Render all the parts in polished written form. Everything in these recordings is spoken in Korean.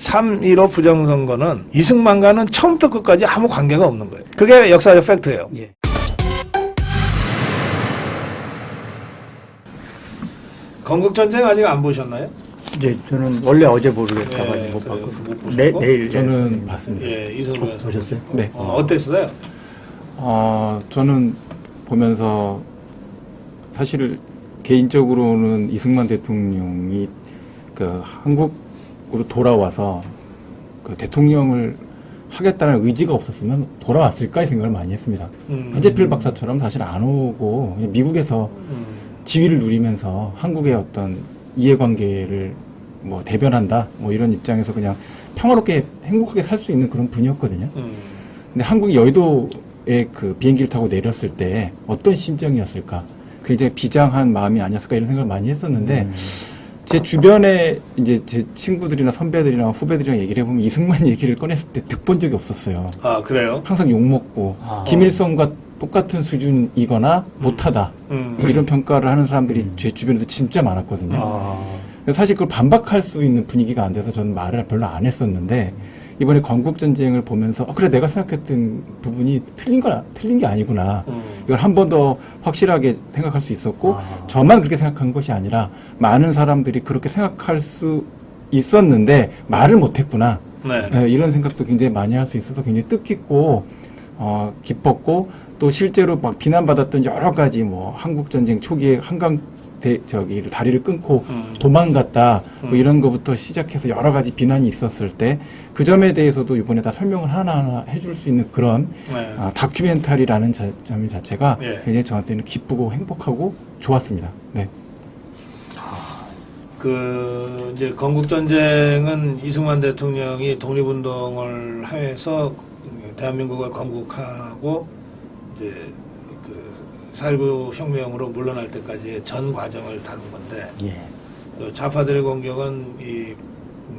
3.15 부정선거는 이승만과는 처음부터 끝까지 아무 관계가 없는 거예요. 그게 역사적 팩트예요. 예. 건국전쟁 아직 안 보셨나요? 네, 저는 원래 어제 모르겠다가 네, 못 그래요. 봤고 못 보셨고? 내일 저는 봤습니다. 예, 이승만 보셨어요? 네. 어땠어요? 저는 보면서 사실 개인적으로는 이승만 대통령이 그 한국으로 돌아와서 그 대통령을 하겠다는 의지가 없었으면 돌아왔을까 이 생각을 많이 했습니다. 허재필 박사처럼 사실 안 오고 그냥 미국에서 지위를 누리면서 한국의 어떤 이해관계를 뭐 대변한다 뭐 이런 입장에서 그냥 평화롭게 행복하게 살 수 있는 그런 분이었거든요. 근데 한국이 여의도에 그 비행기를 타고 내렸을 때 어떤 심정이었을까? 굉장히 비장한 마음이 아니었을까 이런 생각을 많이 했었는데 제 주변에 이제 제 친구들이나 선배들이나 후배들이랑 얘기를 해보면 이승만 얘기를 꺼냈을 때 득본 적이 없었어요. 아, 그래요? 항상 욕먹고 김일성과 똑같은 수준이거나 못하다 이런 평가를 하는 사람들이 제 주변에서 진짜 많았거든요. 사실 그걸 반박할 수 있는 분위기가 안 돼서 저는 말을 별로 안 했었는데 이번에 건국전쟁을 보면서 그래 내가 생각했던 부분이 틀린 게 아니구나. 이걸 한 번 더 확실하게 생각할 수 있었고 저만 그렇게 생각한 것이 아니라 많은 사람들이 그렇게 생각할 수 있었는데 말을 못했구나. 네. 이런 생각도 굉장히 많이 할 수 있어서 굉장히 뜻깊고 기뻤고 또 실제로 막 비난받았던 여러 가지 뭐 한국전쟁 초기에 한강 다리를 끊고 도망갔다 뭐 이런 것부터 시작해서 여러 가지 비난이 있었을 때 그 점에 대해서도 이번에 다 설명을 하나하나 해줄 수 있는 그런 네. 다큐멘터리라는 점 자체가 네. 굉장히 저한테는 기쁘고 행복하고 좋았습니다. 네. 이제 건국전쟁은 이승만 대통령이 독립운동을 하면서 대한민국을 건국하고 이제 그 4.19 혁명으로 물러날 때까지의 전 과정을 다룬 건데 예. 좌파들의 공격은 이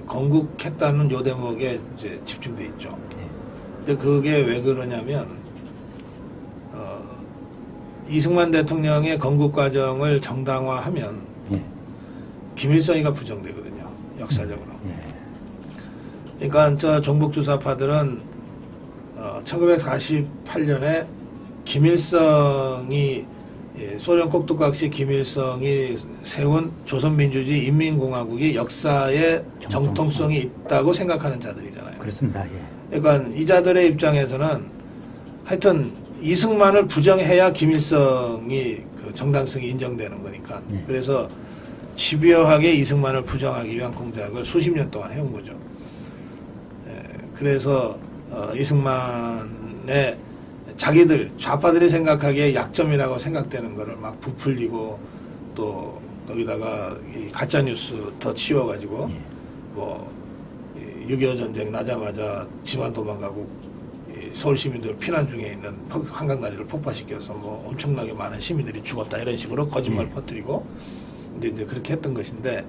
건국했다는 요 대목에 이제 집중돼 있죠. 근데 그게 왜 그러냐면 이승만 대통령의 건국 과정을 정당화하면 김일성이가 부정되거든요. 역사적으로. 그러니까 저 종북주사파들은 1948년에 김일성이 소련 꼭두각시 김일성이 세운 조선민주주의 인민공화국이 역사에 정통성이 있다고 생각하는 자들이잖아요. 그렇습니다. 예. 그러니까 이 자들의 입장에서는 하여튼 이승만을 부정해야 김일성이 그 정당성이 인정되는 거니까. 그래서 집요하게 이승만을 부정하기 위한 공작을 수십 년 동안 해온 거죠. 그래서 이승만의 자기들 좌파들이 생각하기에 약점이라고 생각되는 거를 막 부풀리고 또 거기다가 이 가짜 뉴스 더 치워가지고 뭐 6.25 전쟁 나자마자 집안 도망가고 서울 시민들 피난 중에 있는 한강다리를 폭파시켜서 뭐 엄청나게 많은 시민들이 죽었다 이런 식으로 거짓말 퍼뜨리고 이제 그렇게 했던 것인데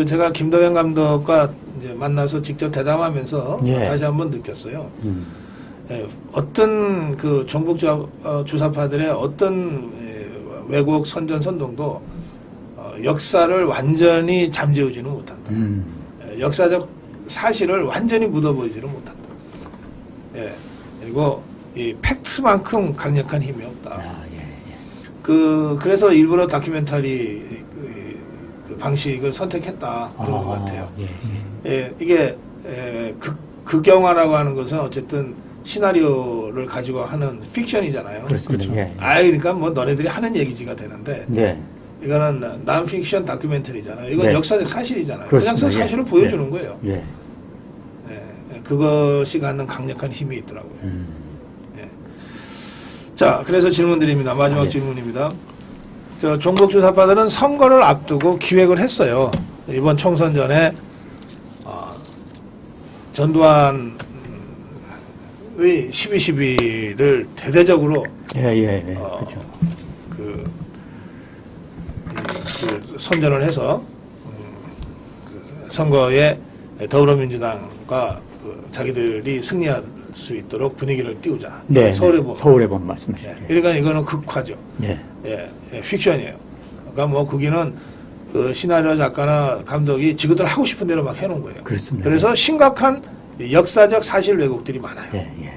제가 김도현 감독과 이제 만나서 직접 대담하면서 다시 한번 느꼈어요. 어떤 그 종북 주사파들의 어떤 왜곡 선전선동도 역사를 완전히 잠재우지는 못한다. 역사적 사실을 완전히 묻어버리지는 못한다. 그리고 이 팩트만큼 강력한 힘이 없다. 그래서 일부러 다큐멘터리 그 방식을 선택했다 그런 것 같아요. 이게 극영화라고 하는 것은 어쨌든 시나리오를 가지고 하는 픽션이잖아요. 그렇죠. 그러니까 뭐 너네들이 하는 얘기지가 되는데 네. 이거는 난픽션 다큐멘터리잖아요. 이건 네. 역사적 사실이잖아요. 그렇습니다. 그냥 사실을 보여주는 거예요. 예. 그것이 갖는 강력한 힘이 있더라고요. 자, 그래서 질문 드립니다. 마지막 질문입니다. 종북주사파들은 선거를 앞두고 기획을 했어요. 이번 총선 전에 전두환의 12.12를 대대적으로 그렇죠. 그 선전을 해서 선거에 더불어민주당과 자기들이 승리할 수 있도록 분위기를 띄우자. 네, 서울의 봄 말씀하시죠. 그러니까 이거는 극화죠. 픽션이에요. 그러니까 뭐 거기는 그 시나리오 작가나 감독이 지그들 하고 싶은 대로 막 해놓은 거예요. 그렇습니다. 그래서 심각한 역사적 사실 왜곡들이 많아요. 예, 예.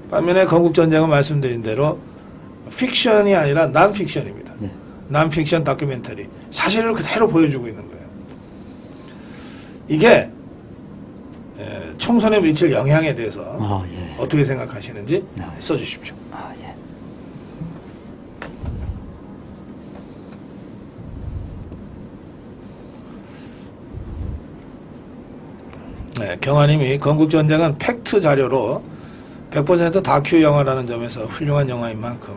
반면에 건국전쟁은 말씀드린 대로 픽션이 아니라 난픽션입니다. 네. 난픽션 다큐멘터리. 사실을 그대로 보여주고 있는 거예요. 이게 총선에 미칠 영향에 대해서 아, 예. 어떻게 생각하시는지 아, 예. 써주십시오. 아, 예. 네, 경화님이 건국전쟁은 팩트 자료로 100% 다큐 영화라는 점에서 훌륭한 영화인 만큼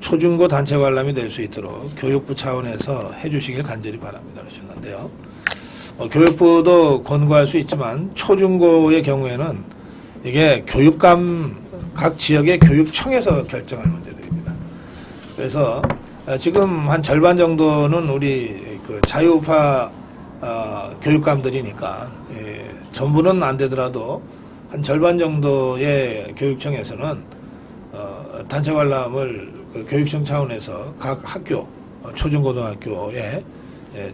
초중고 단체 관람이 될 수 있도록 교육부 차원에서 해주시길 간절히 바랍니다. 그러셨는데요. 교육부도 권고할 수 있지만 초중고의 경우에는 이게 교육감 각 지역의 교육청에서 결정할 문제들입니다. 그래서 지금 한 절반 정도는 우리 그 자유파 교육감들이니까 전부는 안 되더라도 한 절반 정도의 교육청에서는 단체 관람을 그 교육청 차원에서 각 학교 초중고등학교에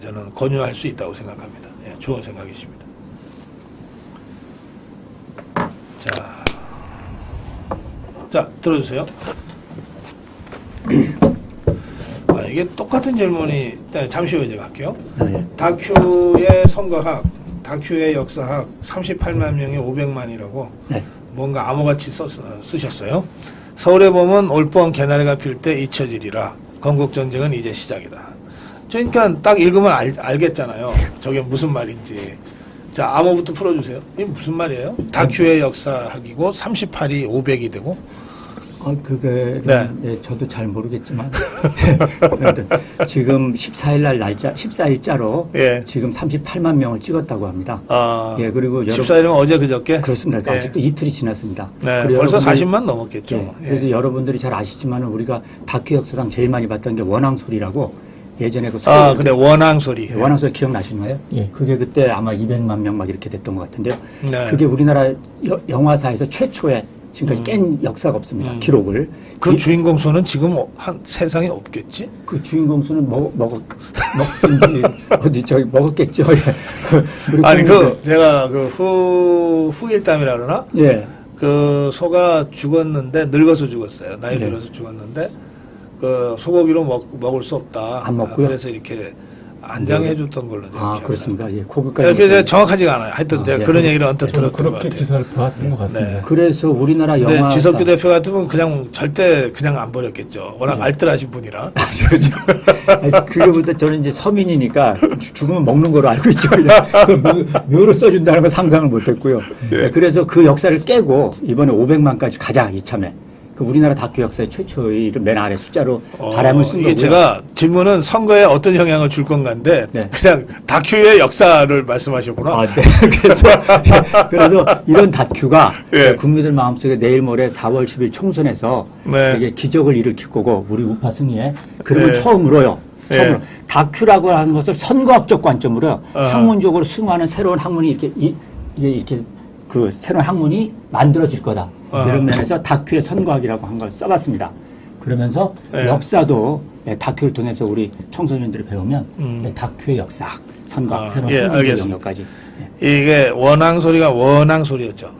저는 권유할 수 있다고 생각합니다. 좋은 생각이십니다. 자 들어주세요. 이게 똑같은 질문이 잠시 후에 제가 할게요. 네. 다큐의 선거학, 다큐의 역사학 38만 명이 500만이라고 네. 뭔가 암호같이 쓰셨어요. 서울의 봄은 올봄 개나리가 필 때 잊혀지리라. 건국전쟁은 이제 시작이다. 그러니까 딱 읽으면 알겠잖아요. 저게 무슨 말인지. 자, 암호부터 풀어주세요. 이게 무슨 말이에요? 다큐의 역사학이고 38이 500이 되고 그게 네. 예, 저도 잘 모르겠지만 지금 14일 날 날짜 14일자로 예. 지금 38만 명을 찍었다고 합니다. 예, 그리고 14일이면 어제 그저께? 그렇습니다. 예. 아직도 이틀이 지났습니다. 네, 그리고 벌써 여러분들- 40만 넘었겠죠. 예, 그래서 여러분들이 잘 아시지만 우리가 다큐 역사상 제일 많이 봤던 게 원앙소리라고 예전에 그 소리- 그래 원앙소리. 원앙소리 기억나시나요? 예. 그게 그때 아마 200만 명 막 이렇게 됐던 것 같은데요. 네. 그게 우리나라 영화사에서 최초의 지금까지 깬 역사가 없습니다. 기록을. 그 주인공 수는 지금 한 세상에 없겠지? 그 주인공 수는 먹든지 어디 저기 먹었겠죠. 예. 그리고 아니 제가 후일담이라 그러나 예. 그 소가 죽었는데 늙어서 죽었어요. 나이 네. 들어서 죽었는데 그 소고기로 먹을 수 없다. 안 먹고요? 그래서 이렇게 안장해 줬던 걸로 제가 기억나요. 그렇습니다. 예, 네, 거기까지. 그게 정확하지가 않아요. 하여튼 제가 예. 그런 얘기를 언뜻 저는 들었던 것 그렇게 같아요. 기사를 봤던 것 같습니다. 네. 그래서 우리나라 근데 영화 지석규 대표 같으면 그냥 절대 그냥 안 버렸겠죠. 워낙 알뜰하신 분이라. 그거보다 저는 이제 서민이니까 죽으면 먹는 거로 알고 있죠. 그걸 묘로 써준다는 건 상상을 못했고요. 예. 그래서 그 역사를 깨고 이번에 500만까지 가자 이참에. 그 우리나라 다큐 역사의 최초의 맨 아래 숫자로 바람을 쓴 이게 거고요. 제가 질문은 선거에 어떤 영향을 줄 건가인데 네. 그냥 다큐의 역사를 말씀하셨구나. 네. 그래서 이런 다큐가 예. 국민들 마음속에 내일 모레 4월 10일 총선에서 네. 되게 기적을 일으킬 거고 우리 우파 승리에 그러면 네. 처음으로요. 예. 다큐라고 하는 것을 선거학적 관점으로 어허. 학문적으로 승화하는 새로운 학문이 이렇게 그 새로운 학문이 만들어질 거다. 이런 면에서 다큐의 선거학이라고 한 걸 써봤습니다. 그러면서 예. 역사도 다큐를 통해서 우리 청소년들이 배우면 다큐의 역사학, 선거학, 새로운 학문적 알겠습니다. 영역까지. 이게 원앙소리가 원앙소리였죠.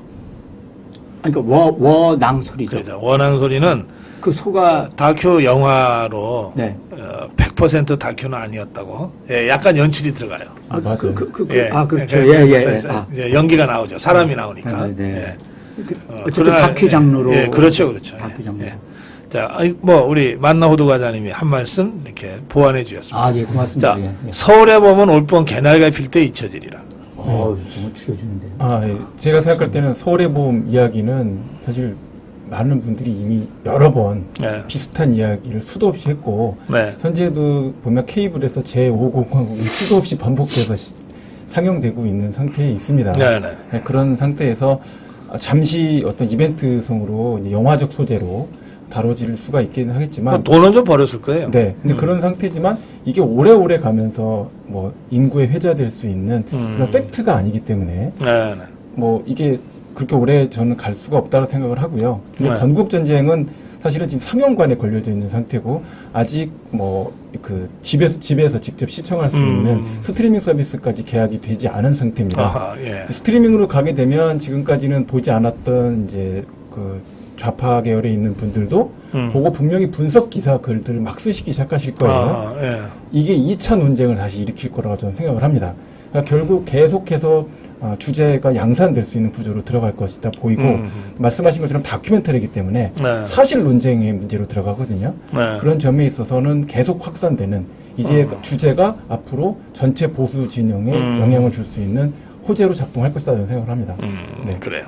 그러니까 원앙소리죠. 그렇죠. 원앙소리는 그 소가 다큐 영화로 네. 100% 다큐는 아니었다고. 예, 약간 연출이 들어가요. 맞아요. 그렇죠. 그래서 이제 연기가 나오죠. 사람이 나오니까. 네. 예. 어쨌든 그러나, 다큐 장르로. 예, 그렇죠. 다큐 장르. 예. 자, 우리 만나호두 과장님이 한 말씀 이렇게 보완해 주셨습니다. 예, 고맙습니다. 자, 예. 서울에 보면 올봄 개나리가 필 때 잊혀지리라. 정말 죽여주는데요. 예. 제가 생각할 때는 서울의 봄 이야기는 사실 많은 분들이 이미 여러 번 네. 비슷한 이야기를 수도 없이 했고 네. 현재도 보면 케이블에서 제5공화국이 수도 없이 반복돼서 상영되고 있는 상태에 있습니다. 네. 네, 그런 상태에서 잠시 어떤 이벤트성으로 이제 영화적 소재로 다뤄질 수가 있기는 하겠지만 돈은 좀 벌었을 거예요. 네, 근데 그런 상태지만 이게 오래오래 가면서 뭐 인구에 회자될 수 있는 그런 팩트가 아니기 때문에 네. 뭐 이게 그렇게 오래 저는 갈 수가 없다고 생각을 하고요. 근데 네. 건국전쟁은 사실은 지금 상영관에 걸려져 있는 상태고 아직 뭐 그 집에서 직접 시청할 수 있는 스트리밍 서비스까지 계약이 되지 않은 상태입니다. 아하, 예. 스트리밍으로 가게 되면 지금까지는 보지 않았던 이제 그 좌파 계열에 있는 분들도 보고 분명히 분석 기사 글들을 막 쓰시기 시작하실 거예요. 아, 예. 이게 2차 논쟁을 다시 일으킬 거라고 저는 생각을 합니다. 그러니까 결국 계속해서 주제가 양산될 수 있는 구조로 들어갈 것이다 보이고 말씀하신 것처럼 다큐멘터리이기 때문에 네. 사실 논쟁의 문제로 들어가거든요. 네. 그런 점에 있어서는 계속 확산되는 이제 주제가 앞으로 전체 보수 진영에 영향을 줄 수 있는 호재로 작동할 것이다 저는 생각을 합니다. 네. 그래요.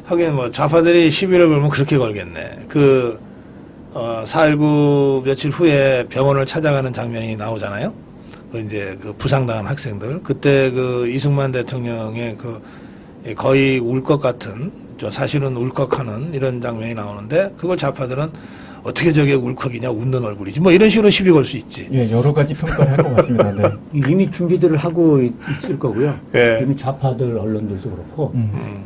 하긴 뭐 좌파들이 시비를 걸면 그렇게 걸겠네. 4.19 며칠 후에 병원을 찾아가는 장면이 나오잖아요. 이제 그 부상당한 학생들. 그때 그 이승만 대통령의 그 거의 울 것 같은, 사실은 울컥하는 이런 장면이 나오는데 그걸 좌파들은 어떻게 저게 울컥이냐, 웃는 얼굴이지. 뭐 이런 식으로 시비 걸 수 있지. 예, 여러 가지 평가를 할 것 같습니다. 네. 이미 준비들을 하고 있을 거고요. 예. 이미 좌파들 언론들도 그렇고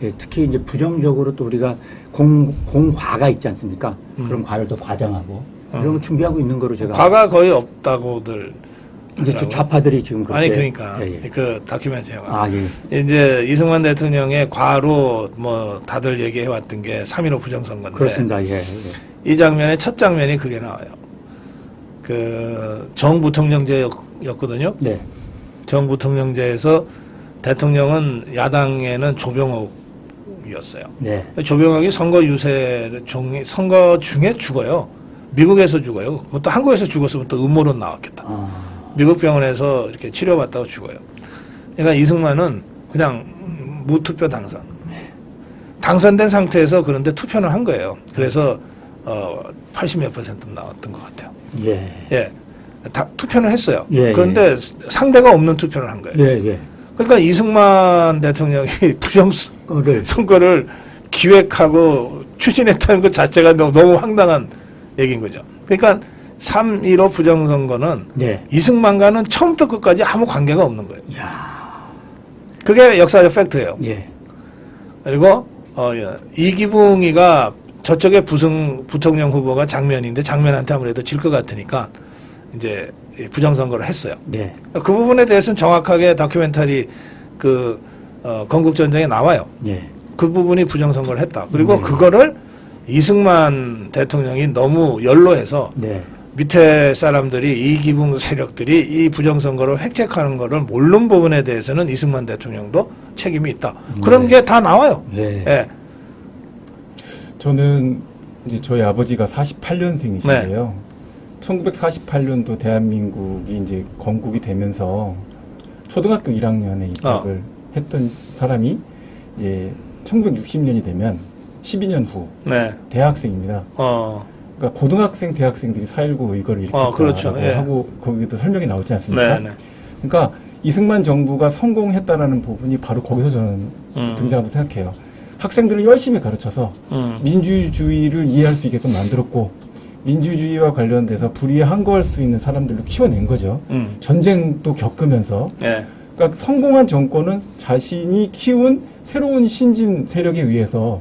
예, 특히 이제 부정적으로 또 우리가 공과가 있지 않습니까? 그런 과를 또 과장하고 이런 거 준비하고 있는 거로 제가 과가 거의 없다고들. 이제 저 좌파들이 지금 그렇게 아니 그러니까 예, 예. 그 다큐멘터리가 아, 예. 이제 이승만 대통령의 과로 뭐 다들 얘기해 왔던 게 3.15 부정선거인데 그렇습니다. 예, 예. 이 장면의 첫 장면이 그게 나와요. 그 정부통령제였거든요. 네. 정부통령제에서 대통령은 야당에는 조병옥이었어요. 네. 조병옥이 선거 중에 죽어요. 미국에서 죽어요. 그것도 한국에서 죽었으면 또 음모론 나왔겠다. 미국 병원에서 이렇게 치료받다가 죽어요. 그러니까 이승만은 그냥 무투표 당선. 당선된 상태에서 그런데 투표는 한 거예요. 그래서 80몇 % 나왔던 것 같아요. 예. 예. 투표는 했어요. 예, 그런데 상대가 없는 투표를 한 거예요. 예, 예. 그러니까 이승만 대통령이 부정선거를 기획하고 추진했다는 것 자체가 너무 황당한 얘기인 거죠. 그러니까 3.15 부정선거는 네. 이승만과는 처음부터 끝까지 아무 관계가 없는 거예요. 야. 그게 역사적 팩트예요. 예. 그리고 이기붕이가 저쪽에 부통령 후보가 장면인데 장면한테 아무래도 질 것 같으니까 이제 부정선거를 했어요. 네. 그 부분에 대해서는 정확하게 다큐멘터리 건국전쟁에 나와요. 예. 그 부분이 부정선거를 했다. 그리고 그거를 이승만 대통령이 너무 연로해서 네. 밑에 사람들이 이기붕 세력들이 이 부정선거를 획책하는 거를 모르는 부분에 대해서는 이승만 대통령도 책임이 있다. 그런 게 다 나와요. 네. 예. 저는 이제 저희 아버지가 48년생이신데요. 1948년도 대한민국이 이제 건국이 되면서 초등학교 1학년에 입학을 했던 사람이 이제 1960년이 되면 12년 후 네. 대학생입니다. 그러니까 고등학생, 대학생들이 4.19 의거를 일으켰다고 그렇죠. 예. 하고 거기도 설명이 나오지 않습니까? 네, 네. 그러니까 이승만 정부가 성공했다라는 부분이 바로 거기서 저는 등장한다고 생각해요. 학생들을 열심히 가르쳐서 민주주의를 이해할 수 있게끔 만들었고 민주주의와 관련돼서 불의에 항거할 수 있는 사람들로 키워낸 거죠. 전쟁도 겪으면서 예. 그러니까 성공한 정권은 자신이 키운 새로운 신진 세력에 의해서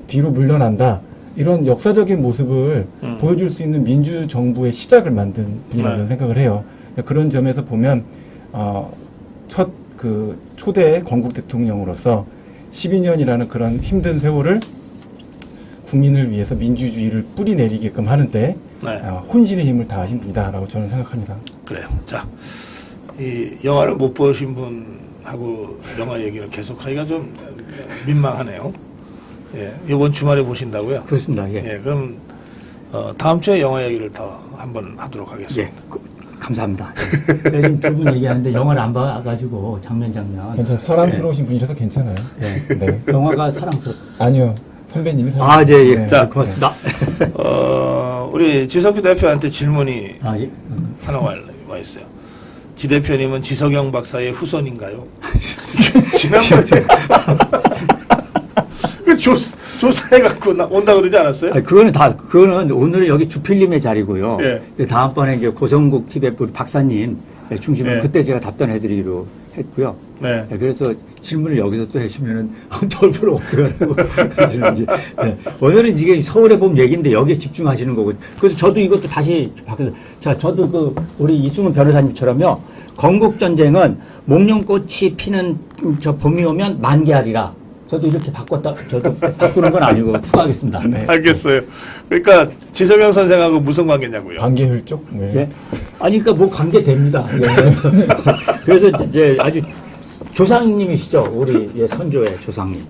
뒤로 물러난다. 이런 역사적인 모습을 보여줄 수 있는 민주정부의 시작을 만든 분이라고 저는 생각을 해요. 그런 점에서 보면 첫 그 초대 건국 대통령으로서 12년이라는 그런 힘든 세월을 국민을 위해서 민주주의를 뿌리내리게끔 하는데 네. 혼신의 힘을 다하신 분이다라고 저는 생각합니다. 그래요. 자, 이 영화를 못 보신 분하고 영화 얘기를 계속하기가 좀 민망하네요. 예, 이번 주말에 보신다고요? 그렇습니다. 예. 예, 그럼 다음 주에 영화 얘기를 더 한번 하도록 하겠습니다. 예. 감사합니다. 예. 지금 두 분 얘기하는데 영화를 안 봐가지고 장면. 괜찮아요. 사람스러우신 분이라서 괜찮아요. 예. 네. 영화가 사랑스럽. 아니요. 선배님이 아, 네, 예. 네. 자, 고맙습니다. 우리 지석규 대표한테 질문이 아, 예. 하나 와 있어요. 지 대표님은 지석영 박사의 후손인가요? 지난번에 조사해갖고 온다 그러지 않았어요? 아니, 그거는 오늘 여기 주필님의 자리고요. 예. 다음번에 이제 고성국 TVF 우리 박사님 중심으로 예. 그때 제가 답변해드리기로 했고요. 네. 그래서 질문을 여기서 또 해주면은 돌부러 어떡하라고 그러시는지. 네. 오늘은 이게 서울에 본 얘기인데 여기에 집중하시는 거고. 그래서 저도 이것도 다시 바뀌어서 자, 저도 그 우리 이승훈 변호사님처럼요. 건국전쟁은 목련꽃이 피는 저 봄이 오면 만개하리라. 저도 이렇게 저도 바꾸는 건 아니고 추가하겠습니다. 네. 알겠어요. 그러니까 지성영 선생하고 무슨 관계냐고요? 관계혈족? 네. 예? 아니, 그러니까 뭐 관계됩니다. 예. 그래서 이제 아주 조상님이시죠. 우리 예, 선조의 조상님.